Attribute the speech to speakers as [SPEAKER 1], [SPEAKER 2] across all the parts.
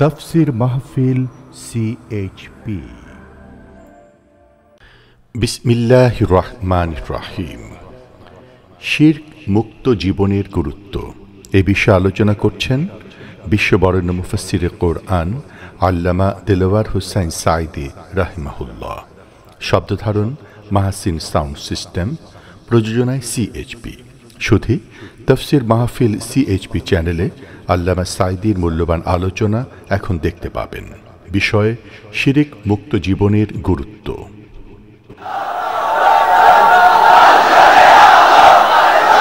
[SPEAKER 1] তাফসীর মাহফিল সিএইচপি। বিসমিল্লাহির রহমানির রহিম। শিরক মুক্ত জীবনের গুরুত্ব এ বিষয়ে আলোচনা করছেন বিশ্ববরেণ্য মুফাসসিরে কোরআন আল্লামা দেলোয়ার হোসাইন সাঈদী রাহিমাহুল্লাহ। শব্দধারণ মাহসিন সাউন্ড সিস্টেম, প্রযোজনায় সিএইচপি। শুধু তাফসীর মাহফিল সিএইচপি চ্যানেলে আল্লামা সাঈদীর মূল্যবান আলোচনা এখন দেখতে পাবেন। বিষয় শিরক মুক্ত জীবনের গুরুত্ব।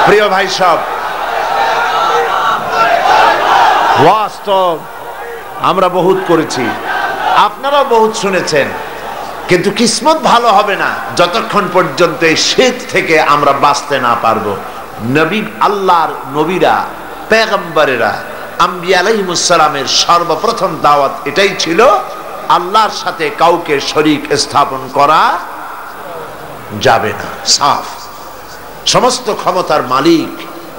[SPEAKER 2] প্রিয় ভাই সব, ওয়াজ তো আমরা বহুত করেছি, আপনারাও বহুত শুনেছেন, কিন্তু কিসমত ভালো হবে না যতক্ষণ পর্যন্ত এই শিরক থেকে আমরা বাঁচতে না পারবো। নবী, আল্লাহর নবীরা, পেগম্বরেরা, আম্বিয়া আলাইহিমুস সালামের সর্বপ্রথম দাওয়াত এটাই ছিল, আল্লাহর সাথে কাউকে শরীক স্থাপন করা যাবে না। সাফ, সমস্ত ক্ষমতার মালিক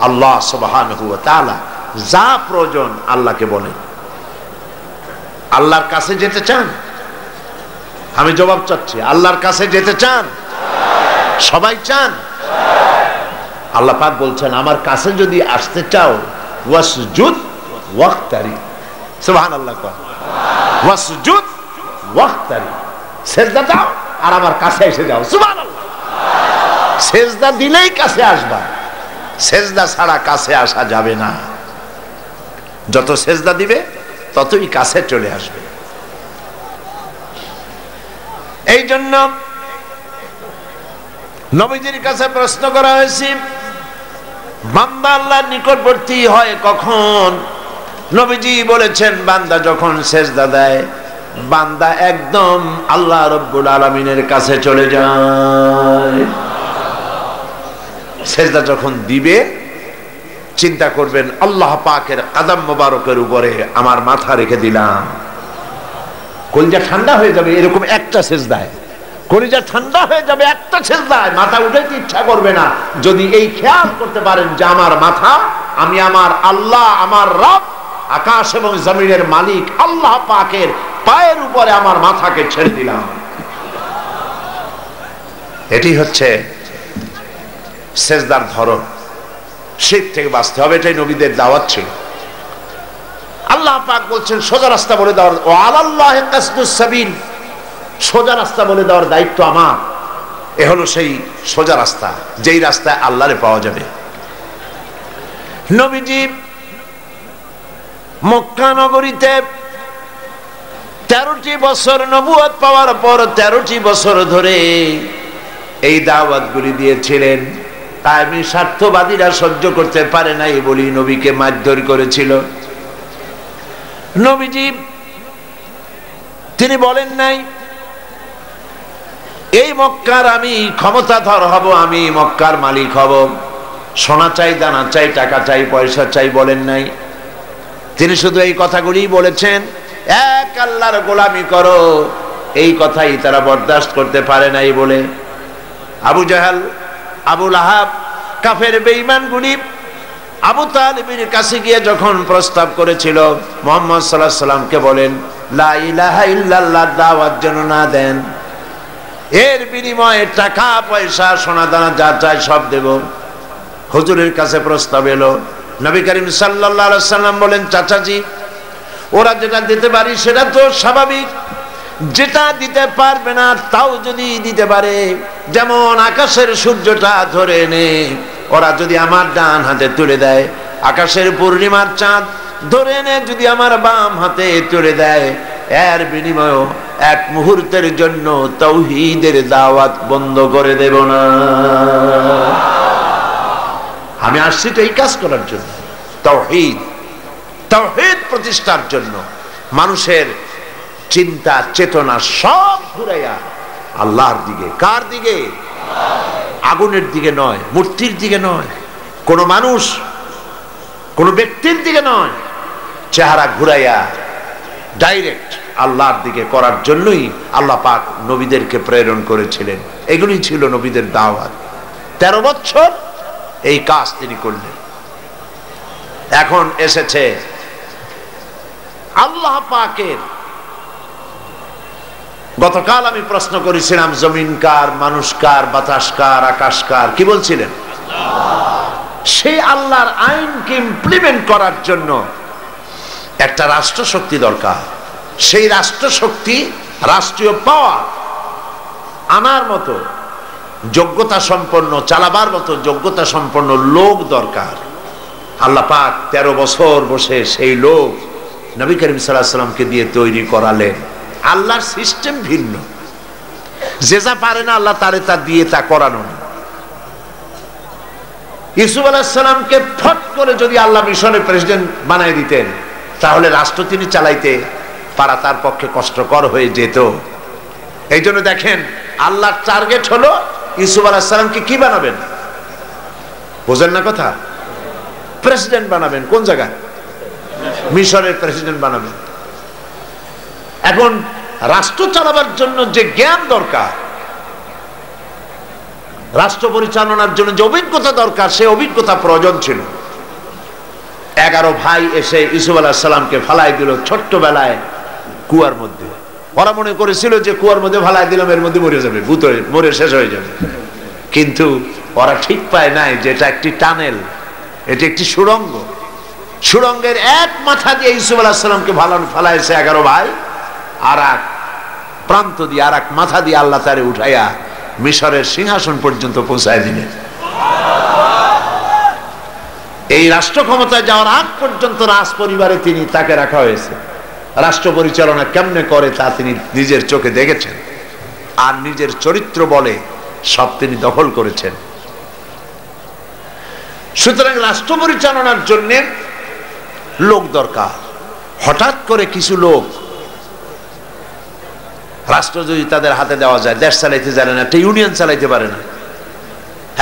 [SPEAKER 2] আল্লাহ সুবহানাহু ওয়া তাআলা, যা প্রয়োজন আল্লাহকে বলেন। আল্লাহর কাছে যেতে চান? আমি জবাব চাচ্ছি, আল্লাহর কাছে যেতে চান? সবাই চান? আল্লাহ পাক বলছেন, আমার কাছে যদি আসতে চাও ওয়াসজুদ ওয়াক্তারি। সুবহানাল্লাহ। ওয়াসজুদ ওয়াক্তারি, সিজদা দাও আর আমার কাছে এসে যাও। সুবহানাল্লাহ। সিজদা দিলেই কাছে আসবা, সিজদা ছাড়া কাছে আসা যাবে না। যত সিজদা দিবে ততই কাছে চলে আসবে। এই জন্য নবীজির কাছে প্রশ্ন করা হয়েছে, বান্দা আল্লাহর নিকটবর্তী হয় কখন? নবীজি বলেছেন, বান্দা যখন সিজদা দেয়, বান্দা একদম আল্লাহ রাব্বুল আলামিনের কাছে চলে যায়। সিজদা যখন দিবে, চিন্তা করবেন আল্লাহ পাকের কদম মোবারকের উপরে আমার মাথা রেখে দিলাম। কলিজা ঠান্ডা হয়ে যাবে এরকম একটা সিজদায়, কলিজা ঠান্ডা হয়ে যাবে একটা সিজদায়, মাথা উঠাইতে ইচ্ছা করবে না। যদি এই খেয়াল করতে পারেন যে আমার মাথা, আমি আমার আল্লাহ, আমার রব, আকাশ এবং জমিনের মালিক আল্লাহ পাকের পায়ের উপরে আমার মাথাকে ছেড়ে দিলাম। এটি হচ্ছে সিজদার ধরন। শিরক থেকে বাঁচতে হবে, এটাই নবীদের দাওয়াত ছিল। আল্লাহ পাক বলছেন, সোজা রাস্তা বলে দেওয়ার, ও আলাল্লাহি কাসদুস সাবিল, সোজা রাস্তা বলে দেওয়ার দায়িত্ব আমার। এ হলো সেই সোজা রাস্তা, যেই রাস্তায় আল্লাহরে পাওয়া যাবে। নবীজি মক্কা নগরীতে 13টি বছর নবুয়ত পাওয়ার পর 13টি বছর ধরে এই দাওয়াতগুলি দিয়েছিলেন। তাই স্বার্থবাদীরা সহ্য করতে পারে নাই বলি নবীকে মারধর করেছিল। নবীজি তিনি বলেন নাই, এই মক্কার আমি ক্ষমতাধর হব, আমি মক্কার মালিক হব, সোনা চাই, দানা চাই, টাকা চাই, পয়সা চাই, বলেন নাই। তিনি শুধু এই কথাগুলি বলেছেন, এক আল্লাহর গোলামি করো। এই কথাই তারা বরদাস্ত করতে পারে নাই বলে আবু জাহাল, আবু লাহাব, কাফের বেঈমানগুলি আবু তালিবের কাছে গিয়ে যখন প্রস্তাব করেছিল, মুহাম্মদ সাল্লাল্লাহু আলাইহি সাল্লামকে বলেন লা ইলাহা ইল্লাল্লাহ দাওয়াত যেন না দেন, এর বিনিময়ে টাকা পয়সা সোনা দানা যা চাই সব দেব। হুজুরের কাছে প্রস্তাব এলো, নবী করিম সাল্লাল্লাহু আলাইহি সাল্লাম বলেন, চাচাজি ওরা যেটা দিতে পারি সেটা তো স্বাভাবিক, যেটা দিতে পারবে না তাও যদি দিতে পারে, যেমন আকাশের সূর্যটা ধরে এনে ওরা যদি আমার ডান হাতে তুলে দেয়, আকাশের পূর্ণিমার চাঁদ ধরে এনে যদি আমার বাম হাতে তুলে দেয়, এর বিনিময়ে এক মুহূর্তের জন্য তাওহীদের দাওয়াত বন্ধ করে দেব না। আমি আসছি তো এই কাজ করার জন্য, তাওহীদ, তাওহীদ প্রতিষ্ঠার জন্য। মানুষের চিন্তা চেতনা সব ঘুরাইয়া আল্লাহর দিকে। কার দিকে? আগুনের দিকে নয়, মূর্তির দিকে নয়, কোন মানুষ, কোন ব্যক্তির দিকে নয়, চেহারা ঘুরাইয়া ডাইরেক্ট আল্লাহর দিকে করার জন্যই আল্লাহ পাক নবীদেরকে প্রেরণ করেছিলেন। এগুলি ছিল নবীদের দাওয়াত। 13 বছর এই কাজ তিনি করলেন। এখন এসেছে আল্লাহ পাকের। গতকাল আমি প্রশ্ন করেছিলাম, জমিন কার, মানুষ কার, বাতাস কার, আকাশ কার? কি বলছিলেন? সেই আল্লাহর আইনকে ইমপ্লিমেন্ট করার জন্য একটা রাষ্ট্রশক্তি দরকার। সেই রাষ্ট্রশক্তি, রাষ্ট্রীয় পাওয়ার আনার মতো যোগ্যতা সম্পন্ন, চালাবার মতো যোগ্যতা সম্পন্ন লোক দরকার। আল্লাহ পাক 13 বছর বসে সেই লোক নবী করিম সাল্লাল্লাহু আলাইহি ওয়াসাল্লামকে দিয়ে তৈরি করালেন। আল্লাহর সিস্টেম ভিন্ন, যে যা পারে না আল্লাহ তারে তা দিয়ে তা করানো না। ইউসুফ আলাইহিস সালামকে ফট করে যদি আল্লাহ মিশরের প্রেসিডেন্ট বানাই দিতেন, তাহলে রাষ্ট্র তিনি চালাইতে পারা তার পক্ষে কষ্টকর হয়ে যেত। এই জন্য দেখেন, আল্লাহর টার্গেট হলো ইউসুফ আলাইহিস সালামকে কি বানাবেন? বোঝেন না কথা? প্রেসিডেন্ট বানাবেন। কোন জায়গায়? মিশরের প্রেসিডেন্ট বানাবেন। এখন রাষ্ট্র চালাবার জন্য যে জ্ঞান দরকার, রাষ্ট্র পরিচালনার জন্য যে অভিজ্ঞতা দরকার, সেই অভিজ্ঞতা প্রয়োজন ছিল। 11 ভাই এসে ইউসুফ আলাইহিস সালামকে ফালাই দিল ছোট্টবেলায় কুয়ার মধ্যে। ওরা মনে করেছিল যে কুয়ার মধ্যে ফালাই দিলাম, এর মধ্যে মরে যাবে, ভূত মরে শেষ হয়ে যাবে। কিন্তু ওরা ঠিক পায় নাই যে এটা একটি টানেল, এটি একটি সুড়ঙ্গ। সুড়ঙ্গের এক মাথা দিয়ে ইউসুফ আলাইহিস সালামকে ফালাইছে 11 ভাই, আর এক প্রান্ত দিয়ে, আর এক মাথা দিয়ে আল্লাহ তারে উঠাইয়া মিশরের সিংহাসন পর্যন্ত পৌঁছায় দিলেন। এই রাষ্ট্র ক্ষমতায় যাওয়ার আগ পর্যন্ত রাজ পরিবারে তাকে রাখা হয়েছে। রাষ্ট্র পরিচালনা কেমনে করে তা তিনি নিজের চোখে দেখেছেন, আর নিজের চরিত্র বলে সব তিনি দখল করেছেন। সুতরাং রাষ্ট্র পরিচালনার জন্য লোক দরকার। হঠাৎ করে কিছু লোক রাষ্ট্র যদি তাদের হাতে দেওয়া যায়, দেশ চালাইতে জানে না, একটা ইউনিয়ন চালাইতে পারে না,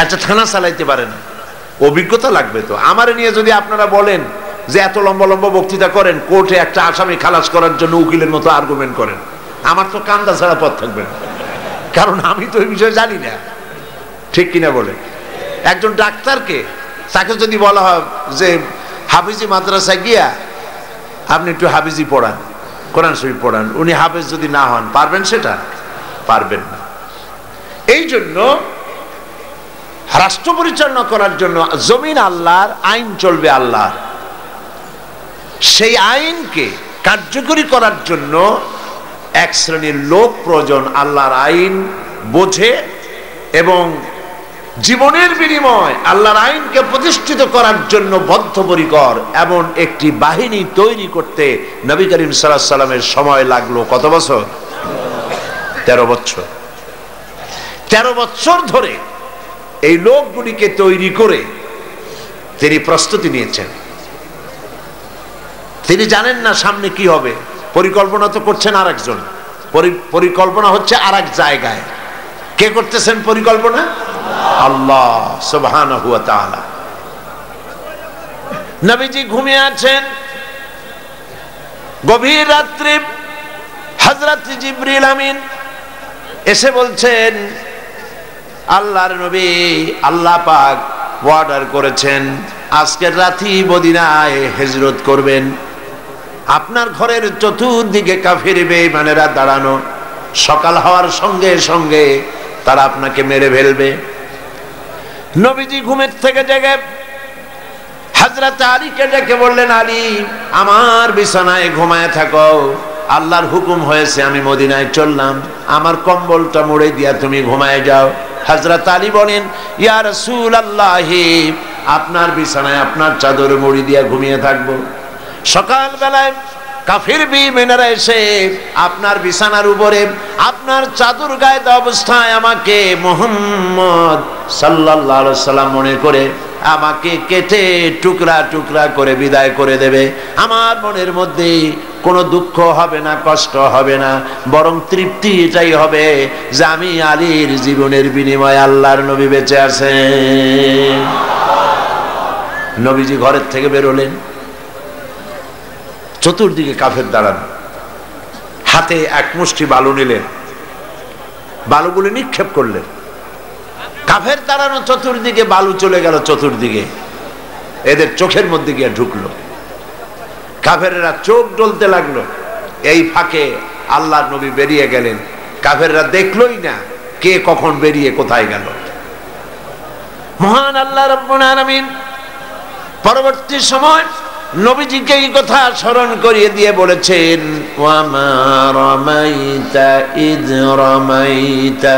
[SPEAKER 2] একটা থানা চালাইতে পারে না, অভিজ্ঞতা লাগবে তো। আমারে নিয়ে যদি আপনারা বলেন যে এত লম্বা লম্বা বক্তৃতা করেন, কোর্টে একটা আসামি খালাস করার জন্য উকিলের মতো আর্গুমেন্ট করেন, আমার তো কান্দা ছাড়া পথ থাকবে না, কারণ আমি তো এই বিষয়ে জানি না। ঠিক কিনা বলে? একজন ডাক্তারকে, তাকে যদি বলা হয় যে হাফিজি মাদ্রাসায় গিয়া আপনি একটু হাফিজি পড়ান, কোরআন শরীফ পড়ান, উনি হাফেজ যদি না হন, পারবেন? সেটা পারবেন না। এই জন্য রাষ্ট্র পরিচালনা করার জন্য জমিন আল্লাহর, আইন চলবে আল্লাহর। সেই আইনকে কার্যকরী করার জন্য এক শ্রেণীর লোক প্রয়োজন, আল্লাহর আইন বোঝে এবং জীবনের বিনিময় আল্লাহর আইনকে প্রতিষ্ঠিত করার জন্য বদ্ধপরিকর। এমন একটি বাহিনী তৈরি করতে নবী করিম সাল্লাল্লাহু আলাইহি ওয়াসাল্লামের সময় লাগলো কত বছর? 13 বছর। 13 বছর ধরে এই লোকগুলিকে তৈরি করে তিনি প্রস্তুতি নিয়েছেন। তিনি জানেন না সামনে কি হবে, পরিকল্পনা তো করছেন আরেকজন, পরিকল্পনা হচ্ছে আরেক জায়গায়। কে করতেছেন পরিকল্পনা? আল্লাহ সুবহানাহু ওয়া তাআলা। নবীজি ঘুমিয়ে আছেন, গভীর রাত্রে হযরত জিবরিল আমিন এসে বলছেন, আল্লাহর নবী, আল্লাহ পাক অর্ডার করেছেন আজকের রাতেই মদিনায় হিজরত করবেন। আপনার ঘরের চতুর্দিকে কাফির বেঈমানেরা দাঁড়ানো, সকাল হওয়ার সঙ্গে সঙ্গে তারা আপনাকে মেরে ফেলবে। নবীজি ঘুমের থেকে জেগে হযরত আলীকে ডেকে বললেন, আলী, আমার বিছানায় ঘুমায় থাকো, আল্লাহর হুকুম হয়েছে আমি মদিনায় চললাম, আমার কম্বলটা মুড়ে দিয়া তুমি ঘুমায় যাও। হযরত আলী বলেন, ইয়া রাসূলুল্লাহ, আপনার বিছানায় আপনার চাদর মুড়ি দিয়া ঘুমিয়ে থাকবো। সকাল বেলায় কাফির বেঈমানেরা এসে আপনার বিছানার উপরে আপনার চাদর গায়ে দেওয়া অবস্থায় আমাকে মুহাম্মদ সাল্লাল্লাহু আলাইহি সাল্লাম মনে করে আমাকে কেটে টুকরা টুকরা করে বিদায় করে দেবে। আমার মনের মধ্যে কোনো দুঃখ হবে না, কষ্ট হবে না, বরং তৃপ্তি এটাই হবে যে আমি আলীর জীবনের বিনিময়ে আল্লাহর নবী বেঁচে আছেন। নবীজি ঘরের থেকে বেরোলেন, চতুর্দিকে কাফের দাঁড়ানো, হাতে এক মুষ্টি বালু নিলেন, বালুগুলি নিক্ষেপ করলেন। কাফের দাঁড়ানো চতুর্দিকে, বালু চলে গেল চতুর্দিকে, এদের চোখের মধ্যে গিয়ে ঢুকলো। কাফেররা চোখ জ্বলতে লাগলো। এই ফাঁকে আল্লাহর নবী বেরিয়ে গেলেন, কাফেররা দেখলোই না কে কখন বেরিয়ে কোথায় গেল। মহান আল্লাহ রাব্বুল আলামিন পরবর্তী সময় নবীজিকে এই কথা স্মরণ করিয়ে দিয়ে বলেছেন, ওয়ামা রামাইতা ইয রামাইতা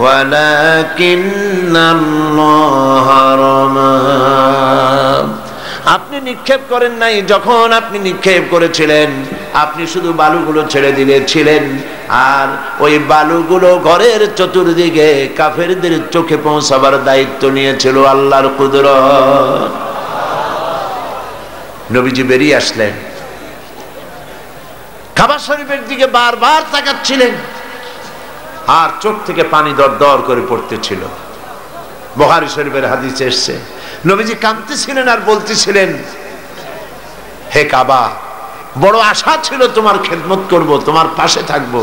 [SPEAKER 2] ওয়ালাকিন্নাল্লাহা রামা। আপনি নিক্ষেপ করেন নাই, যখন আপনি নিক্ষেপ করেছিলেন আপনি শুধু বালুগুলো ছেড়ে দিয়েছিলেন, আর ওই বালুগুলো ঘরের চতুর্দিকে কাফেরদের চোখে পৌঁছাবার দায়িত্ব নিয়েছিল আল্লাহর কুদরত। নবীজি বেরিয়ে আসলেন, কাবা শরীফের দিকে বারবার তাকাচ্ছিলেন, আর চোখ থেকে পানি দর দর করে পড়তেছিল। বুখারী শরীফের হাদিসে এসেছে, নবীজি কাঁদতেছিলেন আর বলতেছিলেন, হে কাবা, বড় আশা ছিল তোমার খেদমত করব, তোমার পাশে থাকব,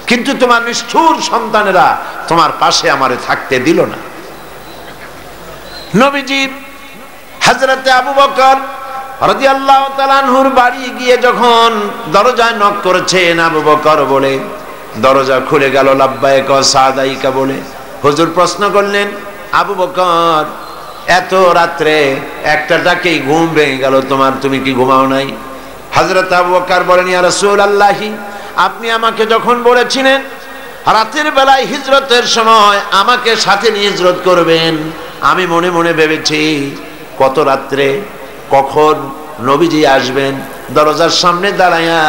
[SPEAKER 2] কিন্তু তোমার নিষ্ঠুর সন্তানেরা তোমার পাশে আমারে থাকতে দিল না। নবীজি হযরতে আবু বকর রাদিয়াল্লাহু তাআলা আনহুর বাড়ি গিয়ে যখন দরজায় নক করেছেন, আবু বকর বলে দরজা খুলে গেল, লাব্বাইক ওয়া সাদাইকা বলে। হুজুর প্রশ্ন করলেন, আবু বকর, এত রাত্রে একটা ডাকেই ঘুম ভেঙে গেল তোমার, তুমি কি ঘুমাও নাই? হযরত আবু বকর বলেন, ইয়া রাসূলুল্লাহ, আপনি আমাকে যখন বলেছিলেন রাতের বেলায় হিজরতের সময় আমাকে সাথে নিয়ে হিজরত করবেন, আমি মনে মনে ভেবেছি কত রাত্রে কখন নবীজি আসবেন, দরজার সামনে দাঁড়াইয়া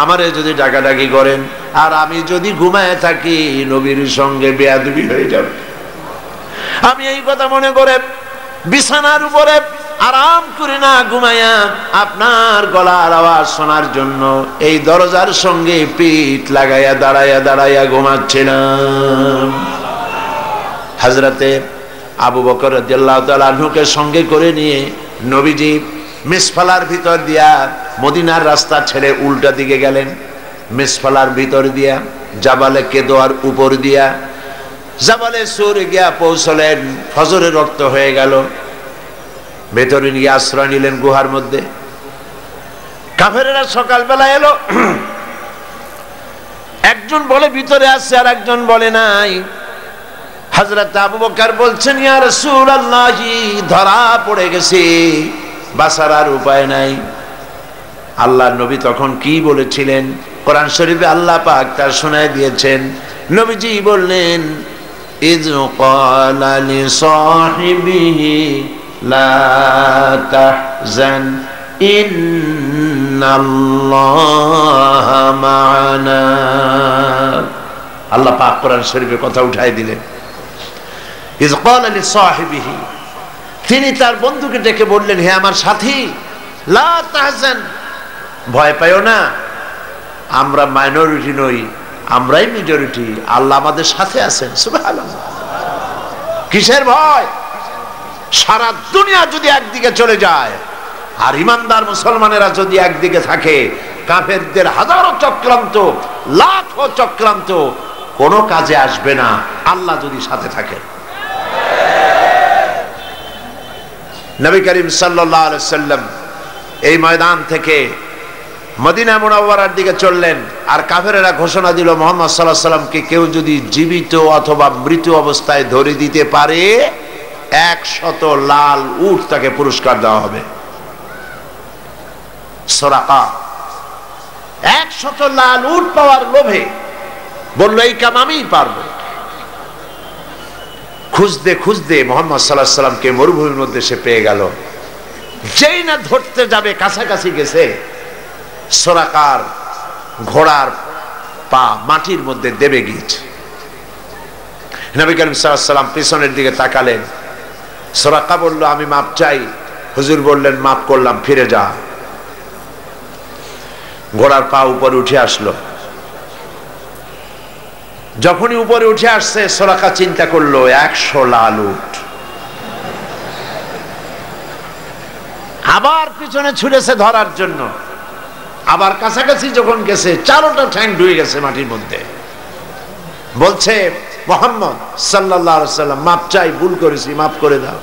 [SPEAKER 2] আমারে যদি ডাকাডাকি করেন আর আমি যদি ঘুমায় থাকি নবীর সঙ্গে বেয়াদবি হয়ে যাবে। আমি এই কথা মনে করে বিছানার উপরে আরাম করে না ঘুমাইয়া আপনার গলার আওয়াজ শোনার জন্য এই দরজার সঙ্গে পিঠ লাগাইয়া দাঁড়াইয়া দাঁড়াইয়া ঘুমাচ্ছিলাম। হযরতে আবু বকর রাদিয়াল্লাহু তাআলা আনহুকে সঙ্গে করে নিয়ে নবীজি মিসফালার ভিতর দিয়া মদিনার রাস্তা ছেড়ে উল্টা দিকে গেলেন। মিসফালার ভিতর দিয়া জাবালে কেদোয়ার উপর দিয়া জাবালে সুর গিয়া পৌঁছলেন। ফজরের রক্ত হয়ে গেল, ভেতরে নিয়ে আশ্রয় নিলেন গুহার মধ্যে। কাফেরেরা সকালবেলা এলো, একজন বলে ভিতরে আছে আর একজন বলে নাই। হযরত আবু বকর বলছেন, ইয়া রাসূলুল্লাহ, ধরা পড়ে গেছে, বাঁচার আর উপায় নাই। আল্লাহর নবী তখন কি বলেছিলেন কোরআন শরীফে আল্লাহ পাক তার শোনায় দিয়েছেন। নবীজি বললেন, ইয ক্বালা লিসাহিবিহি লা তাহজান ইন্নাল্লাহা মা'ানা। আল্লাহ পাক কোরআন শরীফে কথা উঠাই দিলেন। ইয ক্বালা লিসাহিবিহি, তিনি তার বন্ধুকে ডেকে বললেন, হে আমার সাথী, লা তাহজান, ভয় পাইও না, আমরা মাইনরিটি নই, আমরাই মেজরিটি, আল্লাহ আমাদের সাথে আছেন। সুবহানাল্লাহ। কিসের ভয়? সারা দুনিয়া যদি একদিকে চলে যায় আর ইমানদার মুসলমানেরা যদি একদিকে থাকে, কাফেরদের হাজারো চক্রান্ত, লাখো চক্রান্ত কোনো কাজে আসবে না আল্লাহ যদি সাথে থাকেন। নবী করিম সাল্লাল্লাহু আলাইহি সাল্লাম এই ময়দান থেকে মদিনা মুনাওয়ারার দিকে চললেন, আর কাফেরেরা ঘোষণা দিল, মুহাম্মদ সাল্লাল্লাহু আলাইহি সাল্লামকে কেউ যদি জীবিত অথবা মৃত অবস্থায় ধরে দিতে পারে 100 লাল উট তাকে পুরস্কার দেওয়া হবে। সুরাকা 100 লাল উট পাওয়ার লোভে বলল, এই কাম আমিই পারবো। খুঁজতে খুঁজতে মুহাম্মদ সাল্লাল্লাহু আলাইহি সাল্লামকে মরুভূমির মধ্যে সে পেয়ে গেল। যেই না ধরতে যাবে কাছাকাছি গেছে, সুরাকার ঘোড়ার পা মাটির মধ্যে দেবে গিয়েছে। নবী করিম সাল্লাল্লাহু আলাইহি সাল্লাম পিছনের দিকে তাকালেন। সুরাকা বলল, আমি মাপ চাই। হুজুর বললেন, মাপ করলাম, ফিরে যা। ঘোড়ার পা উপরে উঠে আসলো। যখনই উপরে উঠে আসছে, সুরাকা চিন্তা করলো 100 লাল উট। আবার পিছনে ছুটেছে ধরার জন্য, আবার কাছাকাছি যখন গেছে, 4টা ঠ্যাং ঢুকে গেছে মাটির মধ্যে। বলছে, মুহাম্মদ সাল্লাল্লাহু আলাইহি সাল্লাম, মাপ চাই, ভুল করেছি, মাফ করে দাও।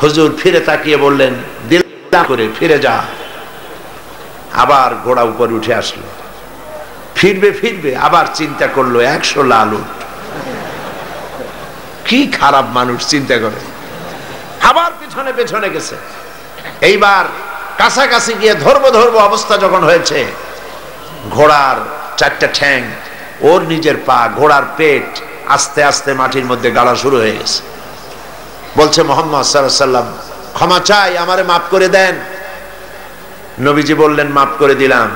[SPEAKER 2] হুজুর ফিরে তাকিয়ে বললেন, দিল করে ফিরে যা। আবার ঘোড়া উপরে উঠে আসলো, ফিরবে ফিরবে, আবার চিন্তা করলো 100 লাল উট। কি খারাপ মানুষ, চিন্তা করে আবার পিছনে পেছনে গেছে। এইবার কাছাকাছি গিয়ে ধরবো ধরবো অবস্থা যখন হয়েছে, ঘোড়ার 4টা ঠ্যাং, ওর নিজের পা, ঘোড়ার পেট আস্তে আস্তে মাটির মধ্যে গাড়া শুরু হয়ে গেছে। বলছে মুহাম্মদ সাল্লাল্লাহু আলাইহি ওয়াসাল্লাম, ক্ষমা চাই, আমারে মাফ করে দেন। নবীজি বললেন, মাফ করে দিলাম।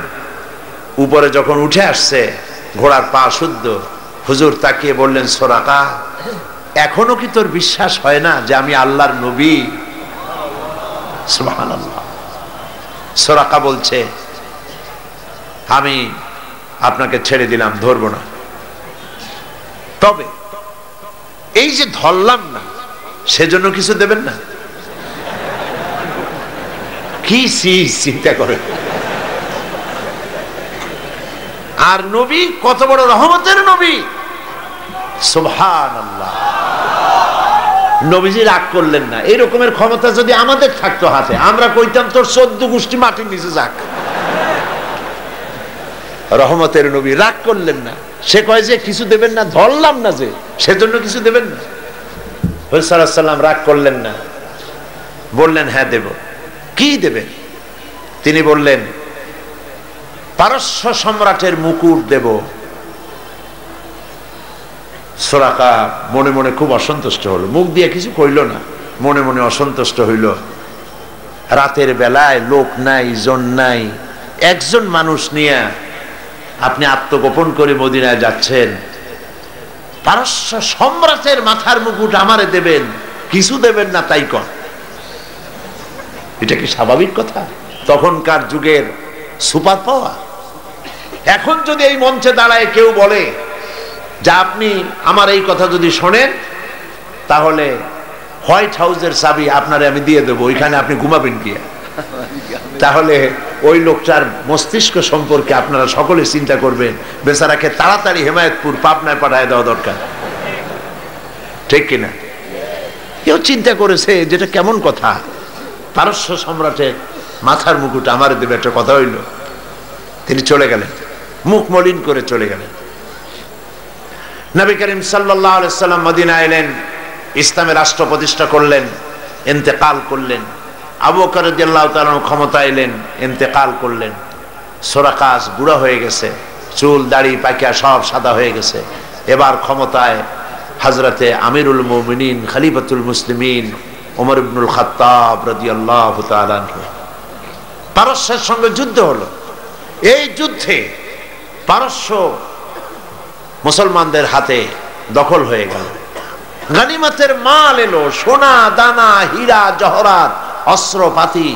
[SPEAKER 2] উপরে যখন উঠে আসছে, ঘোড়ার পা শুদ্ধ, হুজুর তাকিয়ে বললেন, সুরাকা, এখনো কি তোর বিশ্বাস হয় না যে আমি আল্লাহর নবী? সুবহানাল্লাহ। সুরাকা বলছে, আমি আপনাকে ছেড়ে দিলাম, ধরবো না, তবে এই যে ধরলাম না, সেজন্য কিছু দেবেন না? কি চিন্তা করে। আর নবী কত বড় রহমতের নবী, সুবহানাল্লাহ। নবীজি রাগ করলেন না। এই রকমের ক্ষমতা যদি আমাদের থাকতো হাতে, আমরা কইতাম তোর 14 গোষ্ঠী মাটির নিচে যাক। রহমতের নবী রাগ করলেন না। সে কয় যে কিছু দেবেন না, ধরলাম না যে, সেজন্য কিছু দেবেন না। রাসূল সাল্লাল্লাহু আলাইহি ওয়াসাল্লাম রাগ করলেন না, বললেন, হ্যাঁ দেব। কি দেবেন? তিনি বললেন, পারস্য সম্রাটের মুকুট দেব। সুরাকা মনে মনে খুব অসন্তুষ্ট হলো, মুখ দিয়ে কিছু কইল না, মনে মনে অসন্তুষ্ট হইল। রাতের বেলায় লোক নাই, জন নাই, একজন মানুষ নিয়ে আপনি আত্মগোপন করে মদিনায় যাচ্ছেন, পারস্য সম্রাটের মাথার মুকুট আমারে দেবেন, কিছু দেবেন না তাই কর? এটা কি স্বাভাবিক কথা? তখনকার যুগের সুপার পাওয়ার। এখন যদি এই মঞ্চে দাঁড়ায় কেউ বলে যে আপনি আমার এই কথা যদি শোনেন, তাহলে হোয়াইট হাউসের চাবি আপনারে আমি দিয়ে দেবো, ওইখানে আপনি ঘুমাবেন কি? তাহলে ওই লোকটার মস্তিষ্ক সম্পর্কে আপনারা সকলে চিন্তা করবেন, বেচারাকে তাড়াতাড়ি হেমায়েতপুর, পাবনায় পাঠায় দেওয়া দরকার, ঠিক কিনা? কেউ চিন্তা করেছে যেটা কেমন কথা, পারস্য সম্রাটের মাথার মুকুট আমার দেবে, একটা কথা হইল। তিনি চলে গেলেন, মুখ মলিন করে চলে গেলেন। নবী করিম সাল্লাল্লাহু আলাইহি সাল্লাম মদিনায় এলেন, ইসলামের রাষ্ট্র প্রতিষ্ঠা করলেন, ইন্তেকাল করলেন। আবু বকর রাদিয়াল্লাহু তাআলা ক্ষমতা এলেন, ইন্তেকাল করলেন। সুরাকা বুড়া হয়ে গেছে, চুল দাড়ি পাকিয়া সব সাদা হয়ে গেছে। এবার ক্ষমতায় হযরতে আমিরুল মুমিনিন খলিফাতুল মুসলিমিন ওমর ইবনুল খাত্তাব রাদিয়াল্লাহু তাআলা আনহু। পারস্যের সঙ্গে যুদ্ধ হলো। এই যুদ্ধে পারস্য মুসলমানদের হাতে দখল হয়ে গেল। গনিমতের মাল এলো, সোনা দানা, হীরা জহরাত, অস্ত্রপাতি,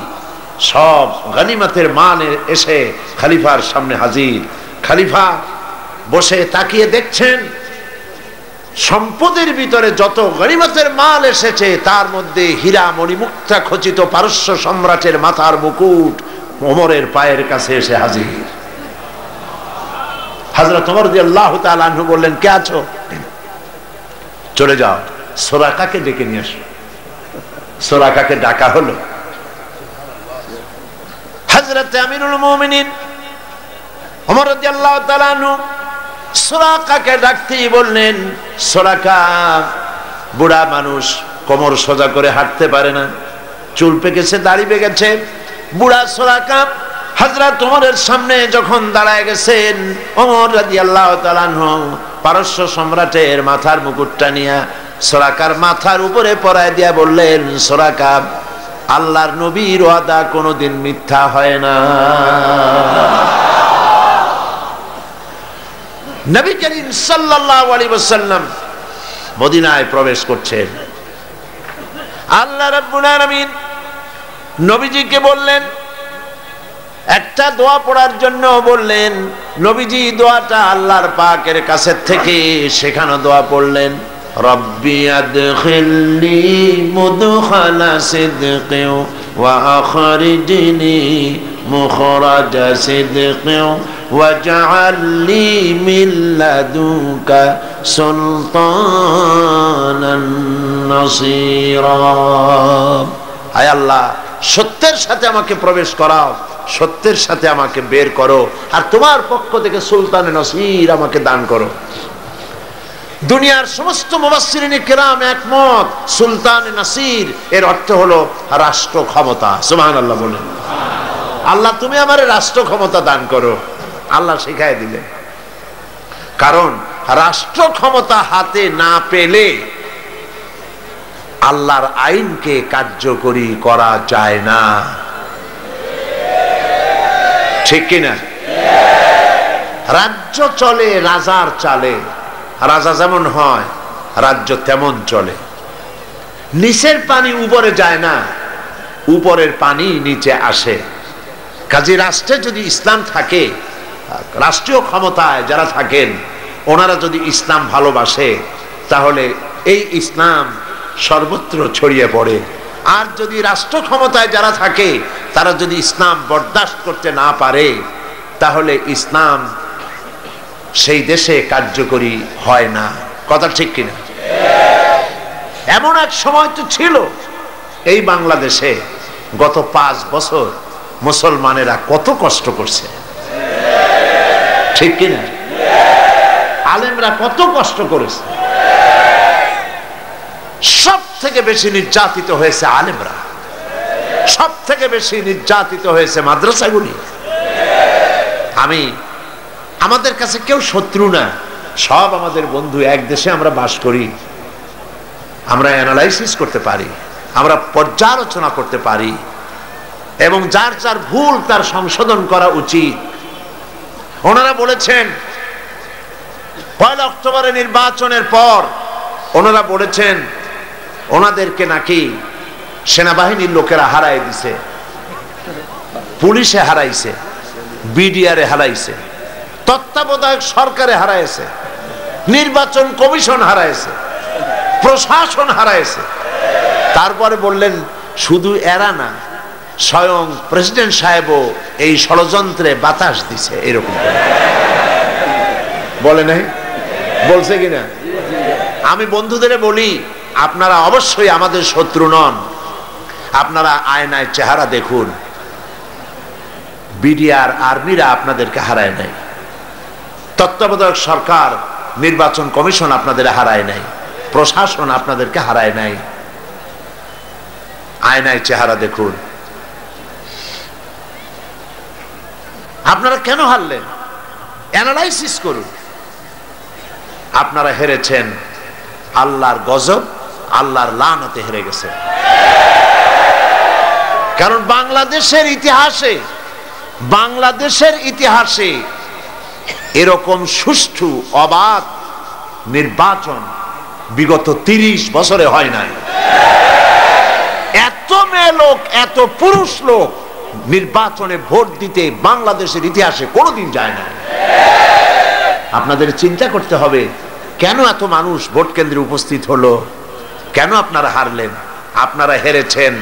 [SPEAKER 2] সব গনিমতের মাল এসে খলিফার সামনে হাজির। খলিফা বসে তাকিয়ে দেখছেন, সম্পদের ভিতরে যত গনিমতের মাল এসেছে, তার মধ্যে হীরা মণিমুক্তা খচিত পারস্য সম্রাটের মাথার মুকুট ওমরের পায়ের কাছে এসে হাজির। হযরত ওমর রাদিয়াল্লাহু তাআলা আনহু বললেন, কে আছো? চলে যাও, সুরাকাকে ডেকে নিয়ে আসো। সুরাকাকে ডাকা হলো। হযরত আমিরুল মুমিনিন ওমর রাদিয়াল্লাহু তাআলা আনহু সুরাকাকে ডাকতেই বললেন, সুরাকা বুড়া মানুষ, কোমর সোজা করে হাঁটতে পারে না, চুল পেকেছে, দাড়ি পেকেছে। বুড়া সুরাকা হযরত ওমরের সামনে যখন দাঁড়ায় গেছেন, ওমর রাদিয়াল্লাহু তাআলা আনহু পারস্য সম্রাটের মাথার মুকুটটা নিয়ে সুরাকার মাথার উপরে পরায় দিয়া বললেন, সুরাকা, আল্লাহর নবীর ওয়াদা কোনোদিন মিথ্যা হয় না। নবী করিম সাল্লাল্লাহু আলাইহি ওয়াসাল্লাম মদিনায় প্রবেশ করছেন। আল্লাহ রাব্বুল আলামিন নবীজিকে বললেন, একটা দোয়া পড়ার জন্য বললেন। নবীজি দোয়াটা আল্লাহর পাকের কাছে থেকে শেখানো দোয়া পড়লেন। রব্বি আদখিলনি মুদখালা সিদকিন ওয়া আখরিজনি মুখরাজা সিদকিন ওয়াজআল লি মিন লাদুনকা সুলতানান নাসীরা। আয় আল্লাহ, সত্যের সাথে আমাকে প্রবেশ করাও, সত্যের সাথে আমাকে বের করো, আর তোমার পক্ষ থেকে সুলতানে নসির আমাকে দান করো। দুনিয়ার সমস্ত মুফাসসিরিন কিরাম একমত, সুলতানে নসির এর অর্থ হলো রাষ্ট্র ক্ষমতা। সুবহানাল্লাহ বলেন। আল্লাহ তুমি আমারে রাষ্ট্র ক্ষমতা দান করো। আল্লাহ শিখায় দিলেন, কারণ রাষ্ট্র ক্ষমতা হাতে না পেলে আল্লাহর আইনকে কার্যকরী করা যায় না, ঠিক কিনা? রাজ্য চলে রাজার চালে, রাজা যেমন হয় রাজ্য তেমন চলে। নিচের পানি উপরে যায় না, উপরের পানি নিচে আসে। কাজী রাষ্ট্রে যদি ইসলাম থাকে, রাষ্ট্রীয় ক্ষমতায় যারা থাকেন ওনারা যদি ইসলাম ভালোবাসে, তাহলে এই ইসলাম সর্বত্র ছড়িয়ে পড়ে। আর যদি রাষ্ট্র ক্ষমতায় যারা থাকে তারা যদি ইসলাম বরদাস্ত করতে না পারে, তাহলে ইসলাম সেই দেশে কার্যকরী হয় না। কথা ঠিক কিনা? এমন এক সময় তো ছিল এই বাংলাদেশে, গত 5 বছর মুসলমানেরা কত কষ্ট করছে, ঠিক কিনা? আলেমরা কত কষ্ট করেছে। সব থেকে বেশি নির্যাতিত হয়েছে আলেমরা, সব থেকে বেশি নির্যাতিত হয়েছে মাদ্রাসাগুলি। আমাদের কাছে কেউ শত্রু না, সব আমাদের বন্ধু। এক দেশে আমরা বাস করি, আমরা অ্যানালাইসিস করতে পারি, আমরা পর্যালোচনা করতে পারি, এবং যার যার ভুল তার সংশোধন করা উচিত। ওনারা বলেছেন 1 অক্টোবরে নির্বাচনের পর ওনারা বলেছেন ওনাদেরকে নাকি সেনাবাহিনীর লোকেরা হারাই দিছে, পুলিশে হারাইছে, বিডিআরে হারাইছে, তত্ত্বাবধায়ক সরকারে হারাইছে, নির্বাচন কমিশন হারাইছে, প্রশাসন হারাইছে। তারপরে বললেন শুধু এরা না, স্বয়ং প্রেসিডেন্ট সাহেবও এই ষড়যন্ত্রে বাতাস দিছে। এরকম বলে নাই? বলছে কিনা? আমি বন্ধুদের বলি, আপনারা অবশ্যই আমাদের শত্রু নন। আপনারা আয়নায় চেহারা দেখুন, বিডিআর আর্মিরা আপনাদেরকে হারায় নাই, তত্ত্বাবধায়ক সরকার নির্বাচন কমিশন আপনাদের হারায় নাই, প্রশাসন আপনাদেরকে হারায় নাই। আয়নায় চেহারা দেখুন। আপনারা কেন হারলেন? অ্যানালাইসিস করুন। আপনারা হেরেছেন আল্লাহর গজব, আল্লাহর লানতে হেরে গেছে। কারণ বাংলাদেশের ইতিহাসে এরকম সুষ্ঠু অবাধ নির্বাচন বিগত 30 বছরে হয় নাই। এত মেয়ে লোক, এত পুরুষ লোক নির্বাচনে ভোট দিতে বাংলাদেশের ইতিহাসে কোনোদিন যায় না। আপনাদের চিন্তা করতে হবে, কেন এত মানুষ ভোট কেন্দ্রে উপস্থিত হলো? কেন আপনারা হারলেন? আপনারা হেরেছেন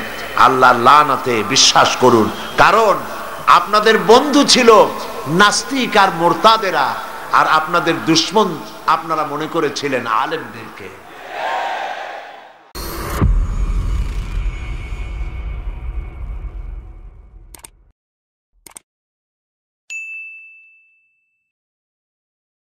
[SPEAKER 2] আল্লাহর লানতে। বিশ্বাস করুন, কারণ আপনাদের বন্ধু ছিল নাস্তিক আর মুরতাদেরা, আর আপনাদের দুশমন আপনারা মনে করেছিলেন আলেমদেরকে।